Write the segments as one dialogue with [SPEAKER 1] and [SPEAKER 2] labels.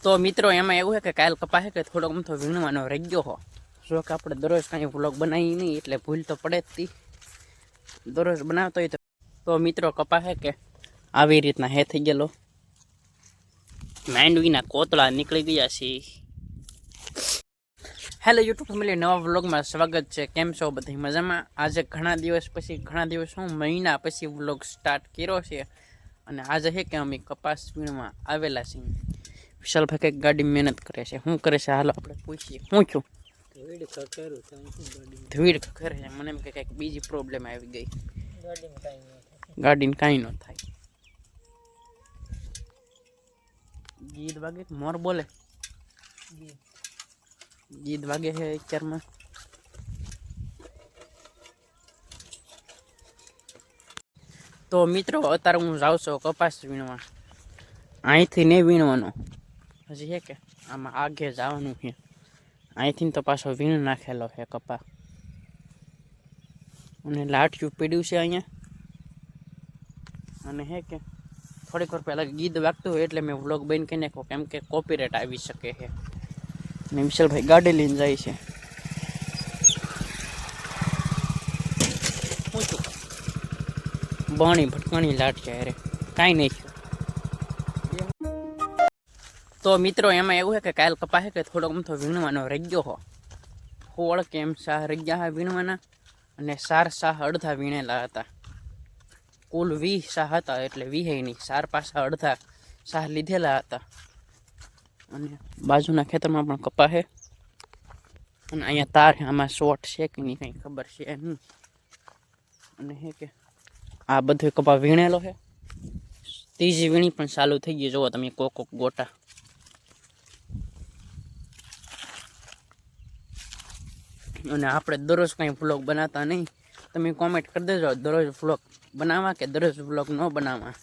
[SPEAKER 1] તો મિત્રો એમાં એવું છે કે કાલ કપા છે કે થોડોક અમથો વીણવાનો રહી ગયો હો. જો કે આપણે દરરોજ કાંઈ વ્લોગ બનાવી નહીં એટલે ભૂલ તો પડે જ તી. દરરોજ બનાવતો હોય તો મિત્રો કપા છે કે આવી રીતના હે થઈ ગયેલો. માંડવીના કોતળા નીકળી ગયા છે. હેલો યુટ્યુબ ફેમિલી, નવા વ્લોગમાં સ્વાગત છે. કેમ છો બધા મજામાં? આજે ઘણા દિવસ હું મહિના પછી વ્લોગ સ્ટાર્ટ કર્યો છે. અને આજે છે કે અમે કપાસ વીણવા આવેલા છીએ. વિશાલભાઈ કંઈક ગાડી મહેનત કરે છે. શું કરે છે હાલો આપણે પૂછીએ. શું છું ધવીડ ખખેરે છે. મને એમ કે કંઈક બીજી પ્રોબ્લેમ આવી ગઈ. ગાડીને કાંઈ ન થાય. ગીત વાગે મોર બોલે. ગીત વાગે છે અત્યારમાં. તો મિત્રો અત્યારે હું જાઉં છું કપાસ વીણવા. અહીંથી નહીં વીણવાનો, હજી છે કે આમાં આગે જવાનું છે. અહીંથી તો પાછો વીણ નાખેલો છે કપા. અને લાઠિયું પીડ્યું છે અહીંયા. અને હે કે થોડીક વાર પહેલાં ગીત વાગતું હોય એટલે મેં વ્લોગ બંધ કરી નાખ્યો, કેમ કે કોપીરાઇટ આવી શકે છે. અને વિશાલભાઈ ગાડી લઈને જાય છે. બાણી ભટકાણી લાટ છે અરે કાંઈ નહીં. તો મિત્રો એમાં એવું છે કે કાલ કપા છે કે થોડોક અમથો વીણવાનો રહી ગયો હો. હોળ કેમ શાહ રહી ગયા વીણવાના. અને સાર અડધા વીણેલા હતા. કુલ 20 શાહ હતા, એટલે 20 નહીં, 4 પાછા અડધા શાહ લીધેલા હતા. અને બાજુના ખેતરમાં પણ કપા છે. અને અહીંયા તાર આમાં શોર્ટ છે કે નહીં કંઈ ખબર છે નહીં. અને હે કે આ બધો કપા વીણેલો છે. ત્રીજી વીણી પણ ચાલુ થઈ ગઈ. જુઓ તમે કોક ગોટા. અને આપણે દરરોજ કંઈ વ્લોગ બનાવતા નહીં. તમે કોમેન્ટ કરી દેજો દરરોજ વ્લોગ બનાવવા કે દરરોજ વ્લોગ ન બનાવવા.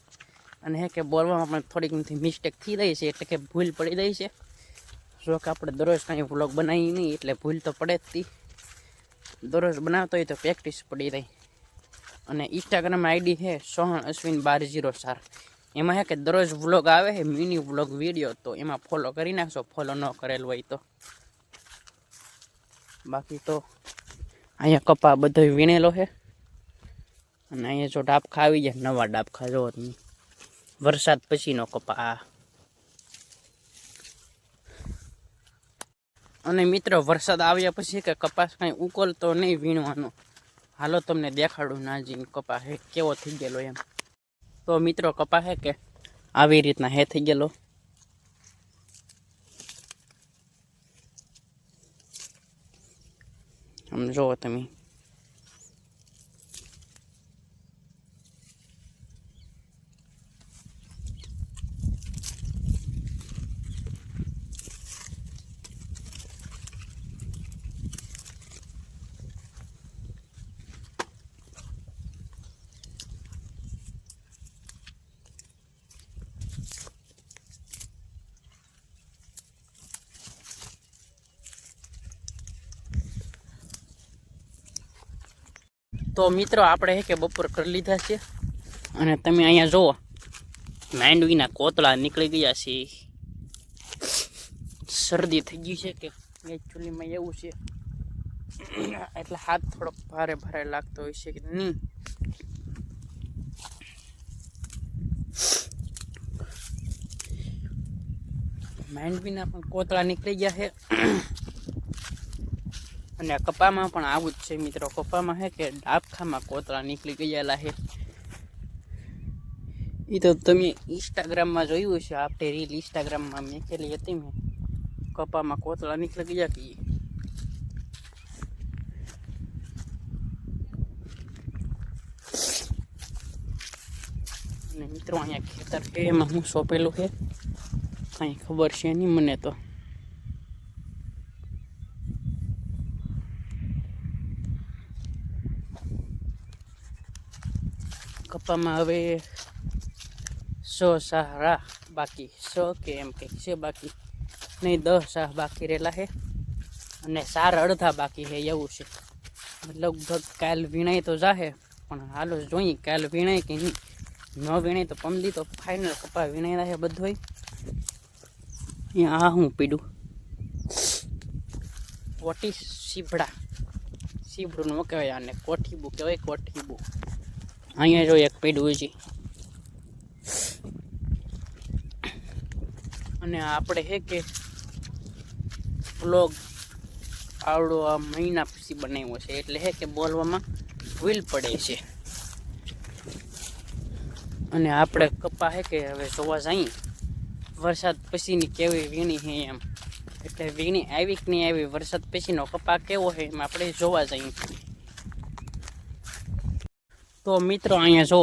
[SPEAKER 1] અને હે કે બોલવામાં પણ થોડીક મિસ્ટેક થઈ રહી છે, એટલે કે ભૂલ પડી રહી છે. જો કે આપણે દરરોજ કાંઈ વ્લોગ બનાવી નહીં એટલે ભૂલ તો પડે જ તી. દરરોજ બનાવતો હોય તો પ્રેક્ટિસ પડી રહી. અને ઇન્સ્ટાગ્રામ આઈડી છે સોહન અશ્વિન 1204. એમાં હે કે દરરોજ વ્લોગ આવે છે, મિની વ્લોગ વિડીયો. તો એમાં ફોલો કરી નાખશો, ફોલો ન કરેલું હોય તો. બાકી તો અહીંયા કપા બધો વીણેલો છે. અને અહીંયા જો ડાબખા આવી જાય, નવા ડાબખા જોવો તમે. વરસાદ પછીનો કપા. અને મિત્રો વરસાદ આવ્યા પછી કે કપાસ કાંઈ ઉકલતો નહીં વીણવાનો. હાલો તમને દેખાડું નાજીને કપા હે કેવો થઈ ગયેલો એમ. તો મિત્રો કપા હે કે આવી રીતના હે થઈ ગયેલો. આમ જુઓ તમે. તો મિત્રો આપણે હે કે બપોર કરી લીધા છે. અને તમે અહીંયા જુઓ માંડવીના કોતળા નીકળી ગયા છે. શરદી થઈ ગઈ છે કે એકચ્યુઅલીમાં એવું છે. એટલે હાથ થોડોક ભારે લાગતો હોય છે કે નહીં. માંડવીના પણ કોતળા નીકળી ગયા છે. અને કપામાં પણ આવું જ છે મિત્રો. કપામાં છે કે ડાબખામાં કોતળા નીકળી ગયેલા છે. એ તો તમે ઇન્સ્ટાગ્રામમાં જોયું છે. આપણે રીલ ઇન્સ્ટાગ્રામમાં મેકેલી હતી મેં. કપામાં કોતળા નીકળી ગયા કે અને મિત્રો અહીંયા ખેતર છે, એમાં હું સોંપેલું છે કાંઈ ખબર છે નહીં મને. તો કપામાં હવે 100 શાહ બાકી, 100 કે એમ કંઈક છે બાકી નહીં, 10 શાહ બાકી રહેલા છે. અને સાર અડધા બાકી છે એવું છે. લગભગ કાલ વીણાય તો જાહે, પણ હાલો જોઈએ કાલ વીણાય કે નહીં. ન વીણાય તો પમદી તો ફાઇનલ કપા વીણાયેલા છે બધોય. આ હું પીડું કોટી સીભડા સીભડું ન કહેવાય આને કોઠીબું કહેવાય કોઠીબું અહીંયા જો એક પીડું છે અને આપણે હે કે બ્લોગ આવડો આ મહિના પછી બનાવ્યો છે એટલે હે કે બોલવામાં ભૂલ પડે છે અને આપણે કપા હે કે હવે જોવા જઈએ વરસાદ પછીની કેવી વીણી છે એમ એટલે વીણી આવી કે નહીં આવી વરસાદ પછીનો કપા કેવો છે એમ આપણે જોવા જઈએ તો મિત્રો અહીંયા જો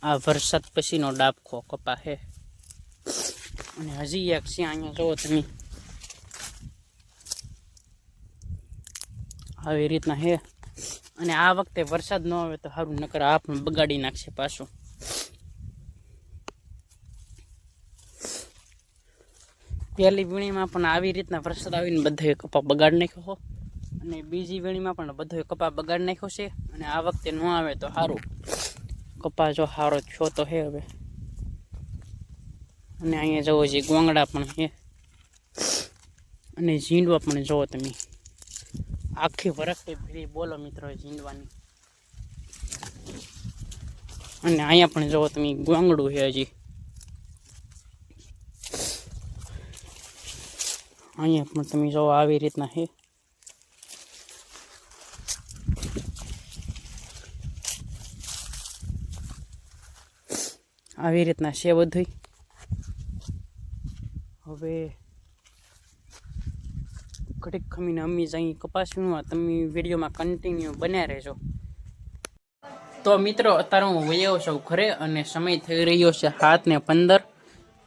[SPEAKER 1] આ વરસાદ પછીનો ડાબખો કપા છે અને હજી એક છે અહીંયા જુઓ તમે આવી રીતના હે અને આ વખતે વરસાદ ન આવે તો સારું નકર આ પણ બગાડી નાખશે પાછું પહેલી વીણીમાં પણ આવી રીતના વરસાદ આવીને બધો કપા બગાડી નાખ્યો અને બીજી વીણીમાં પણ બધો કપા બગાડી નાખ્યો છે અને આ વખતે ન આવે તો સારું કપા જો સારો થયો તો હે હવે અને અહીંયા જુઓ છે ગોંગડા પણ છે અને ઝીંડવા પણ જુઓ તમે આખી વરખની ભીડી બોલો મિત્રો ઝીંડવાની અને અહીંયા પણ જુઓ તમે ગોંગડું છે હજી અહીંયા પણ તમે જો આવી રીતના છે આવી રીતના છે બધું હવે ઘડીક ખમીને અમી જઈ કપાસ વીણવા તમે વિડીયોમાં કન્ટિન્યુ બન્યા રહેજો તો મિત્રો અત્યારે હું વયો છું ઘરે અને સમય થઈ રહ્યો છે 7:15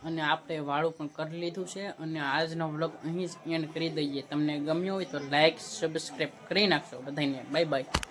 [SPEAKER 1] અને આપણે વાળું પણ કરી લીધું છે અને આજનો વ્લોગ અહીં જ એન્ડ કરી દઈએ તમને ગમ્યો હોય તો લાઈક સબસ્ક્રાઈબ કરી નાખશો બધાને બાય બાય